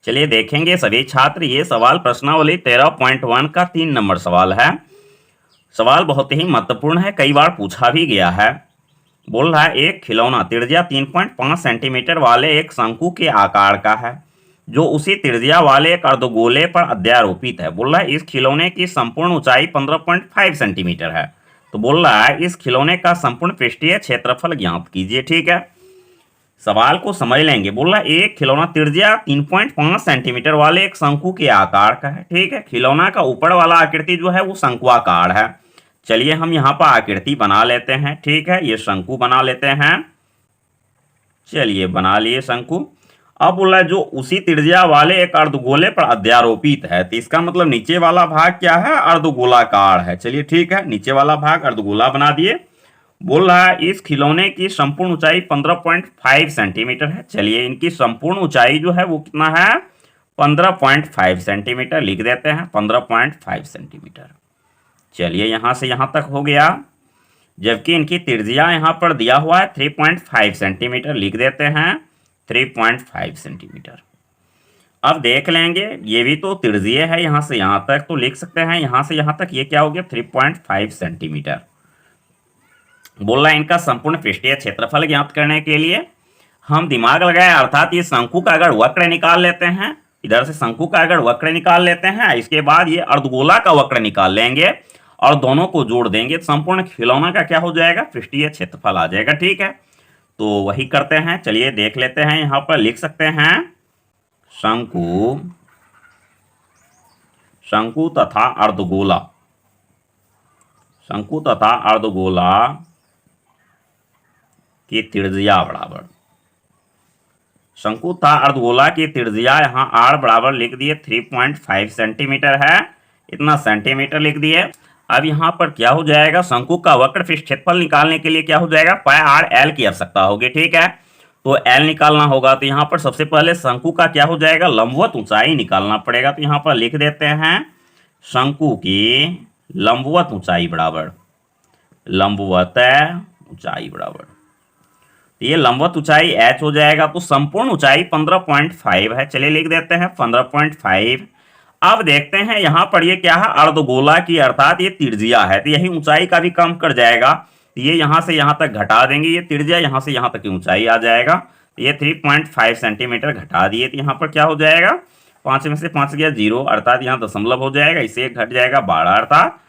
चलिए देखेंगे सभी छात्र, ये सवाल प्रश्नावली 13.1 का 3 नंबर सवाल है। सवाल बहुत ही महत्वपूर्ण है, कई बार पूछा भी गया है। बोल रहा है एक खिलौना त्रिज्या 3.5 सेंटीमीटर वाले एक शंकु के आकार का है, जो उसी त्रिज्या वाले एक अर्धगोले पर अध्यारोपित है। बोल रहा है इस खिलौने की संपूर्ण ऊंचाई 15.5 सेंटीमीटर है। तो बोल रहा है इस खिलौने का संपूर्ण पृष्ठीय क्षेत्रफल ज्ञात कीजिए। ठीक है, सवाल को समझ लेंगे। बोल रहा है एक खिलौना त्रिज्या 3.5 सेंटीमीटर वाले एक शंकु के आकार का है। ठीक है, खिलौना का ऊपर वाला आकृति जो है वो शंकुआकार है। चलिए हम यहाँ पर आकृति बना लेते हैं। ठीक है, ये शंकु बना लेते हैं। चलिए बना लिए शंकु। अब बोला जो उसी त्रिज्या वाले एक अर्धगोले पर अध्यारोपित है, तो इसका मतलब नीचे वाला भाग क्या है, अर्धगोलाकार है। चलिए ठीक है, नीचे वाला भाग अर्धगोला बना दिए। बोल रहा है इस खिलौने की संपूर्ण ऊंचाई 15.5 सेंटीमीटर है। चलिए इनकी संपूर्ण ऊंचाई जो है वो कितना है, 15.5 सेंटीमीटर लिख देते हैं, 15.5 सेंटीमीटर। चलिए यहां से यहां तक हो गया, जबकि इनकी त्रिज्या यहां पर दिया हुआ है 3.5 सेंटीमीटर, लिख देते हैं 3.5 सेंटीमीटर। अब देख लेंगे, ये भी तो त्रिज्यीय है, यहां से यहां तक तो लिख सकते हैं, यहां से यहां तक ये क्या हो गया 3.5 सेंटीमीटर। बोल रहा है इनका संपूर्ण पृष्ठीय क्षेत्रफल ज्ञात करने के लिए हम दिमाग लगाए, अर्थात ये शंकु का अगर वक्र निकाल लेते हैं, इधर से शंकु का अगर वक्र निकाल लेते हैं, इसके बाद ये अर्धगोला का वक्र निकाल लेंगे और दोनों को जोड़ देंगे, तो संपूर्ण खिलौना का क्या हो जाएगा, पृष्ठीय क्षेत्रफल आ जाएगा। ठीक है, तो वही करते हैं। चलिए देख लेते हैं, यहां पर लिख सकते हैं शंकु, शंकु तथा अर्धगोला, शंकु तथा अर्धगोला की त्रिज्या बराबर, शंकु तथा अर्धगोला की त्रिज्या यहाँ r बराबर लिख दिए 3.5 सेंटीमीटर है, इतना सेंटीमीटर लिख दिए। अब यहाँ पर क्या हो जाएगा, शंकु का वक्र क्षेत्रफल निकालने के लिए क्या हो जाएगा, पाई r l की आवश्यकता होगी। ठीक है, तो l निकालना होगा, तो यहाँ पर सबसे पहले शंकु का क्या हो जाएगा, लंबवत ऊंचाई निकालना पड़ेगा। तो यहाँ पर लिख देते हैं शंकु की लंबवत ऊंचाई बराबर, लंबवत ऊंचाई बराबर, तो ये लंबवत ऊंचाई h हो जाएगा, तो संपूर्ण ऊंचाई 15.5 है। चलिए लिख देते हैं 15.5। अब देखते हैं यहाँ पर ये क्या है, अर्धगोला की, अर्थात ये त्रिज्या है, तो यही ऊंचाई का भी कम कर जाएगा। तो ये यहाँ से यहाँ तक घटा देंगे, ये त्रिज्या यहाँ से यहाँ तक की ऊंचाई आ जाएगा। तो ये 3.5 सेंटीमीटर घटा दिए, तो यहाँ पर क्या हो जाएगा, 5 में से 5 गया 0, अर्थात यहाँ दशमलव हो जाएगा, इससे एक घट जाएगा 12, अर्थात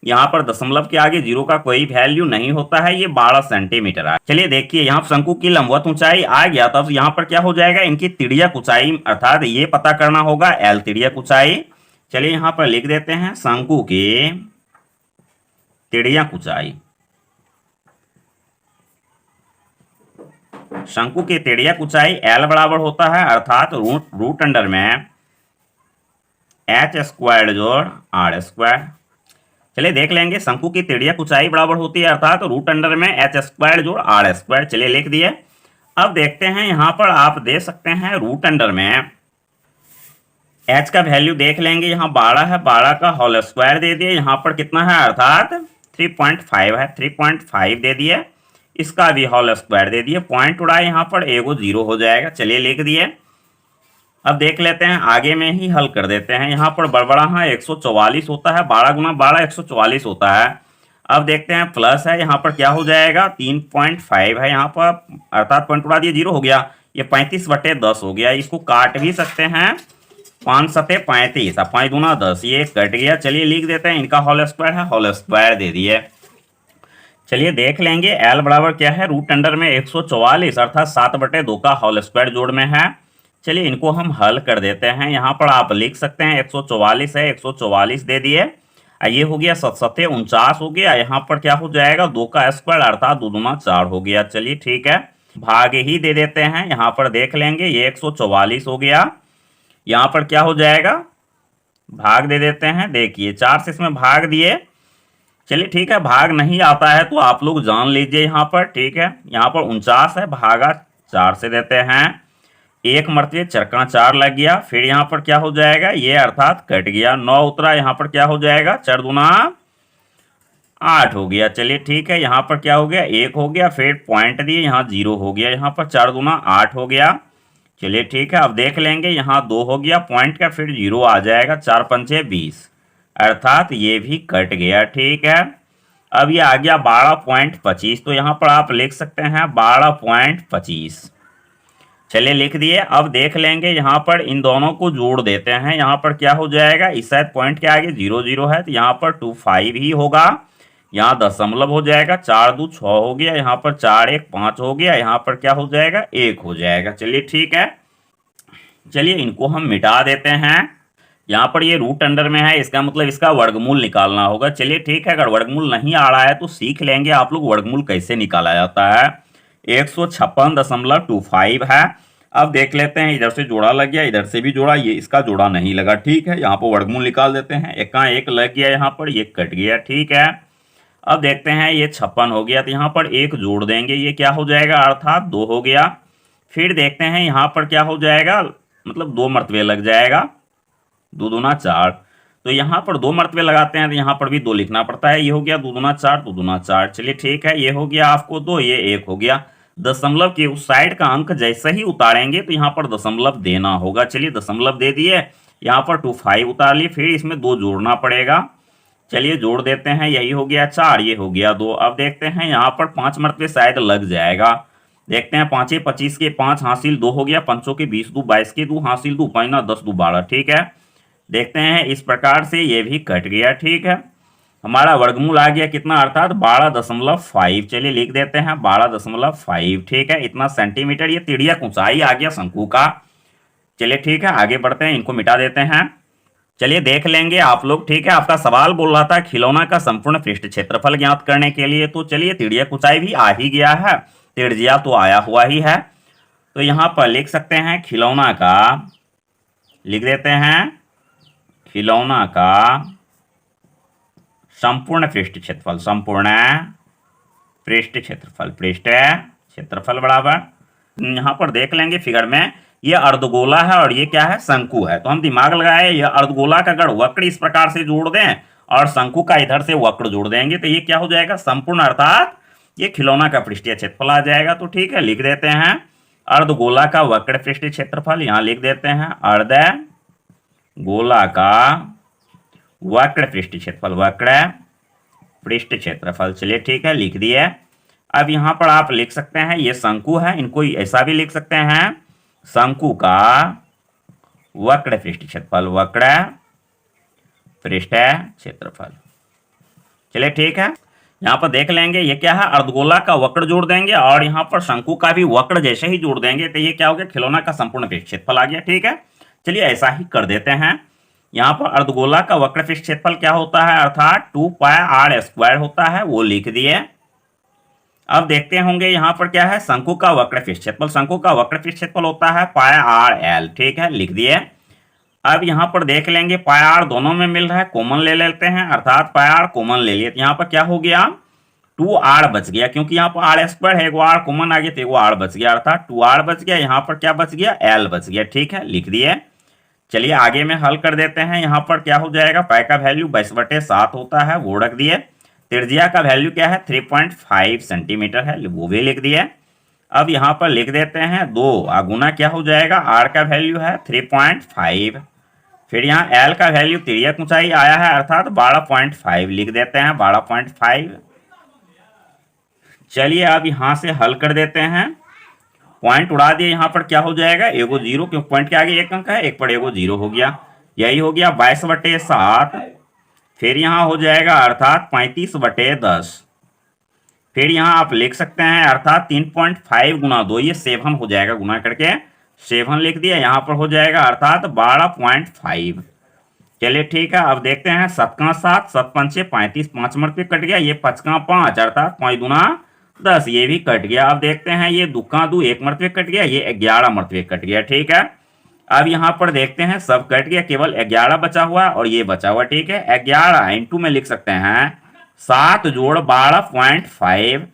यहाँ पर दशमलव के आगे 0 का कोई वैल्यू नहीं होता है, ये 12 सेंटीमीटर है। चलिए देखिए, यहाँ शंकु की लंबवत ऊंचाई आ गया, तब यहाँ पर क्या हो जाएगा, इनकी तिर्यक ऊंचाई, अर्थात ये पता करना होगा l तिर्यक ऊंचाई। चलिए यहाँ पर लिख देते हैं शंकु की तिर्यक ऊंचाई, शंकु की तिर्यक ऊंचाई l बराबर होता है, अर्थात रूट अंडर में h स्क्वायर जोड़ r स्क्वायर। चलिए देख लेंगे, शंकु की तिर्यक ऊंचाई बराबर होती है, अर्थात रूट अंडर में h स्क्वायर जोड़ r स्क्वायर। चलिए लिख दिए। अब देखते हैं, यहाँ पर आप दे सकते हैं रूट अंडर में h का वैल्यू देख लेंगे, यहाँ 12 है, 12 का होल स्क्वायर दे दिए, यहाँ पर कितना है, अर्थात 3.5 है, 3.5 दे दिए, इसका भी होल स्क्वायर दे दिए, पॉइंट उड़ाए, यहाँ पर एगो 0 हो जाएगा। चलिए लिख दिए। अब देख लेते हैं, आगे में ही हल कर देते हैं। यहाँ पर बड़बड़ा 144 होता है, 12 गुना 12 144 होता है। अब देखते हैं प्लस है, यहाँ पर क्या हो जाएगा, 3.5 है यहाँ पर, अर्थात पॉइंट उड़ा दिए 0 हो गया, ये 35/10 हो गया। इसको काट भी सकते हैं, 5 सते 35, 5 दूना 10, ये कट गया। चलिए लिख देते हैं, इनका होल स्क्वायर है, होल स्क्वायर दे दिए। चलिए देख लेंगे, l बराबर क्या है, रूट अंडर में 144, अर्थात 7/2 का होल स्क्वायर जोड़ में है। चलिए इनको हम हल कर देते हैं। यहाँ पर आप लिख सकते हैं 144 है, 144 दे दिए, ये हो गया 7 सते 49 हो गया। यहाँ पर क्या हो जाएगा, 2 का स्क्वायर, अर्थात 2 दूना 4 हो गया। चलिए ठीक है, भाग ही दे देते हैं। यहाँ पर देख लेंगे, ये 144 हो गया, यहाँ पर क्या हो जाएगा, भाग दे देते हैं। देखिए 4 से इसमें भाग दिए। चलिए ठीक है, भाग नहीं आता है तो आप लोग जान लीजिए यहाँ पर। ठीक है, यहाँ पर 49 है, भागा 4 से देते हैं, 1 मरते चरका 4 लग गया। फिर यहाँ पर क्या हो जाएगा, ये अर्थात कट गया, 9 उतरा, यहाँ पर क्या हो जाएगा, 4 दूना 8 हो गया। चलिए ठीक है, यहाँ पर क्या हो गया, 1 हो गया, फिर पॉइंट दिए, यहाँ 0 हो गया, यहाँ पर 4 दूना 8 हो गया। चलिए ठीक है, अब देख लेंगे, यहाँ 2 हो गया पॉइंट का, फिर 0 आ जाएगा, 4 पंचे 20, अर्थात ये भी कट गया। ठीक है, अब ये आ गया 12.25, तो यहाँ पर आप लिख सकते हैं 12.25। चलिए लिख दिए। अब देख लेंगे, यहाँ पर इन दोनों को जोड़ देते हैं। यहाँ पर क्या हो जाएगा, इस शायद पॉइंट के आगे 0 0 है, तो यहाँ पर 25 ही होगा। यहाँ दशमलव हो जाएगा, 4 2 6 हो गया, यहाँ पर 4 1 5 हो गया, यहाँ पर क्या हो जाएगा, 1 हो जाएगा। चलिए ठीक है, चलिए इनको हम मिटा देते हैं। यहाँ पर ये रूट अंडर में है, इसका मतलब इसका वर्गमूल निकालना होगा। चलिए ठीक है, अगर वर्गमूल नहीं आ रहा है तो सीख लेंगे आप लोग वर्गमूल कैसे निकाला जाता है। 156.25 है। अब देख लेते हैं, इधर से जोड़ा लग गया, इधर से भी जोड़ा, ये इसका जोड़ा नहीं लगा। ठीक है, यहाँ पर वर्गमूल निकाल देते हैं। एक का एक लग गया, यहाँ पर ये कट गया। ठीक है, अब देखते हैं, ये 56 हो गया, तो यहाँ पर एक जोड़ देंगे, ये क्या हो जाएगा, अर्थात 2 हो गया। फिर देखते हैं यहाँ पर क्या हो जाएगा, मतलब 2 मरतबे लग जाएगा, 2 दूना 4, तो यहाँ पर 2 मरतबे लगाते हैं, तो यहाँ पर भी 2 लिखना पड़ता है। ये हो गया 2 दूना 4, 2 दूना 4। चलिए ठीक है, ये हो गया आपको 2, ये 1 हो गया। दशमलव के उस साइड का अंक जैसे ही उतारेंगे तो यहाँ पर दशमलव देना होगा। चलिए दशमलव दे दिए, यहाँ पर 25 उतार लिए, फिर इसमें 2 जोड़ना पड़ेगा। चलिए जोड़ देते हैं, यही हो गया 4, ये हो गया 2। अब देखते हैं, यहाँ पर 5 मरतबे शायद लग जाएगा। देखते हैं, 5 25 के 5 हासिल 2 हो गया, 5 के 20 2 22 के 2 हासिल 2 5 10 2 12। ठीक है, देखते हैं, इस प्रकार से ये भी कट गया। ठीक है, हमारा वर्गमूल आ गया कितना, अर्थात 12.5। चलिए लिख देते हैं 12.5। ठीक है, इतना सेंटीमीटर ये तिर्यक ऊंचाई आ गया शंकु का। चलिए ठीक है, आगे बढ़ते हैं, इनको मिटा देते हैं। चलिए देख लेंगे आप लोग। ठीक है, आपका सवाल बोल रहा था खिलौना का संपूर्ण पृष्ठ क्षेत्रफल ज्ञात करने के लिए, तो चलिए तिर्यक ऊंचाई भी आ ही गया है, त्रिज्या तो आया हुआ ही है। तो यहाँ पर लिख सकते हैं खिलौना का, लिख देते हैं खिलौना का संपूर्ण पृष्ठ क्षेत्रफल, संपूर्ण पृष्ठ क्षेत्रफल, पृष्ठ क्षेत्रफल बराबर। यहाँ पर देख लेंगे फिगर में, ये अर्धगोला है और ये क्या है, शंकु है। तो हम दिमाग लगाए, ये अर्धगोला का अगर वक्र इस प्रकार से जोड़ दें और शंकु का इधर से वक्र जोड़ देंगे तो ये क्या हो जाएगा, संपूर्ण, अर्थात ये खिलौना का पृष्ठीय क्षेत्रफल आ जाएगा। तो ठीक है, लिख देते हैं अर्धगोला का वक्र पृष्ठीय क्षेत्रफल, यहाँ लिख देते हैं अर्धगोला का वक्र पृष्ठीय क्षेत्रफल, वक्र पृष्ठ क्षेत्रफल। चलिए ठीक है, लिख दिए। अब यहाँ पर आप लिख सकते हैं, ये शंकु है, इनको ऐसा भी लिख सकते हैं, शंकु का वक्र पृष्ठ क्षेत्रफल, वक्र पृष्ठ क्षेत्रफल। चलिए ठीक है, यहाँ पर देख लेंगे, ये क्या है, अर्धगोला का वक्र जोड़ देंगे और यहाँ पर शंकु का भी वक्र जैसे ही जोड़ देंगे तो ये क्या हो गया, खिलौना का संपूर्ण पृष्ठ क्षेत्रफल आ गया। ठीक है, चलिए ऐसा ही कर देते हैं। यहाँ पर अर्धगोला का वक्र पृष्ठ क्षेत्रफल क्या होता है, अर्थात 2πr² होता है, वो लिख दिए। अब देखते होंगे यहाँ पर क्या है, शंकु का वक्र पृष्ठ क्षेत्रफल, शंकु का वक्र पृष्ठ क्षेत्रफल होता है πrl। ठीक है, लिख दिए। अब यहाँ पर देख लेंगे, πr दोनों में मिल रहा है, कॉमन ले लेते हैं, अर्थात πr कॉमन ले लिए, तो यहाँ पर क्या हो गया, 2r बच गया, क्योंकि यहाँ पर r² है, एगो r कॉमन आ गया तो एगो r बच गया, अर्थात 2r बच गया। यहाँ पर क्या बच गया, l बच गया। ठीक है, लिख दिए। चलिए आगे में हल कर देते हैं। यहाँ पर क्या हो जाएगा, पाई का वैल्यू 22/7 होता है, वो रख दिए। त्रिज्या का वैल्यू क्या है, 3.5 सेंटीमीटर है, वो भी लिख दिए। अब यहाँ पर लिख देते हैं 2 गुना क्या हो जाएगा, r का वैल्यू है 3.5, फिर यहाँ l का वैल्यू तिर्यक ऊंचाई आया है, अर्थात 12.5 लिख देते हैं, 12.5। चलिए अब यहाँ से हल कर देते हैं, पॉइंट उड़ा दिए, यहाँ पर क्या हो जाएगा, एगो 0, क्योंकि पॉइंट के आगे एक अंक है, एक पर एगो 0 हो गया, यही हो गया 22/7। फिर यहाँ हो जाएगा अर्थात 35/10। फिर यहाँ आप लिख सकते हैं अर्थात 3.5 गुना 2, ये 7 हो जाएगा, गुना करके 7 लिख दिया। यहाँ पर हो जाएगा अर्थात 12.5। चलिए ठीक है, अब देखते हैं 7 का 7, 7 पंचे 35, 5 मरतबे कट गया, ये 5 का 5, अर्थात 5 दूना 10, ये भी कट गया। अब देखते हैं, ये 2 का 2 1 मरतबे कट गया, ये 11 मरतबे कट गया। ठीक है, अब यहाँ पर देखते हैं, सब कट गया, केवल 11 बचा हुआ है और ये बचा हुआ। ठीक है, 11 इंटू में लिख सकते हैं 7 जोड़ 12.5।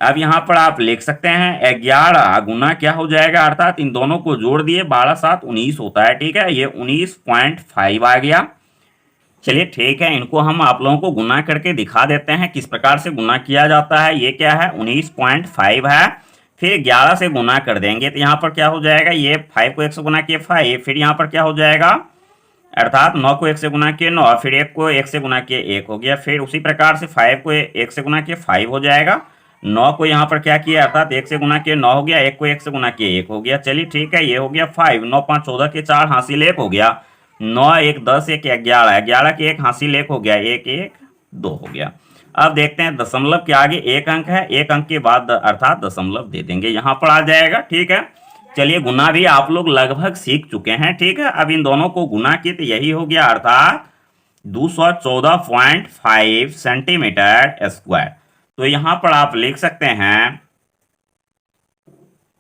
अब यहाँ पर आप लिख सकते हैं 11 गुना क्या हो जाएगा, अर्थात इन दोनों को जोड़ दिए, 12 7 19 होता है। ठीक है, ये 19.5 आ गया। चलिए ठीक है, इनको हम आप लोगों को गुना करके दिखा देते हैं किस प्रकार से गुना किया जाता है। ये क्या है, 19.5 है, फिर 11 से गुना कर देंगे तो यहाँ पर क्या हो जाएगा, ये 5 को 1 से गुना किए 5, फिर यहाँ पर क्या हो जाएगा, अर्थात 9 को 1 से गुना किए 9, फिर 1 को 1 से गुना किए 1 हो गया, फिर उसी प्रकार से 5 को 1 से गुना किए 5 हो जाएगा, 9 को यहाँ पर क्या किया, अर्थात 1 से गुना किए 9 हो गया, 1 को 1 से गुना किए 1 हो गया। चलिए ठीक है, ये हो गया 5, 9 5 14 के 4 हासिल 1 हो गया, 9 1 10 1 11, 11 के 1 हासिल 1 हो गया, 1 1 2 हो गया। अब देखते हैं दशमलव के आगे एक अंक है, एक अंक के बाद अर्थात दशमलव दे देंगे, यहाँ पर आ जाएगा। ठीक है, चलिए गुना भी आप लोग लगभग सीख चुके हैं। ठीक है, अब इन दोनों को गुना किए तो यही हो गया, अर्थात 214.5 सेंटीमीटर स्क्वायर। तो यहां पर आप लिख सकते हैं,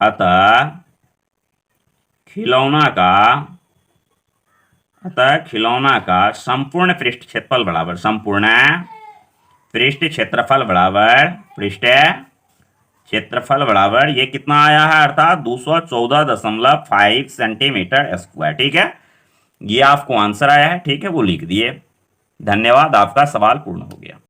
अतः खिलौना का संपूर्ण पृष्ठ क्षेत्रफल बराबर, संपूर्ण पृष्ठ क्षेत्रफल बराबर, पृष्ठ क्षेत्रफल बराबर ये कितना आया है, अर्थात 214.5 सेंटीमीटर स्क्वायर। ठीक है, ये आपको आंसर आया है। ठीक है, वो लिख दिए। धन्यवाद, आपका सवाल पूर्ण हो गया।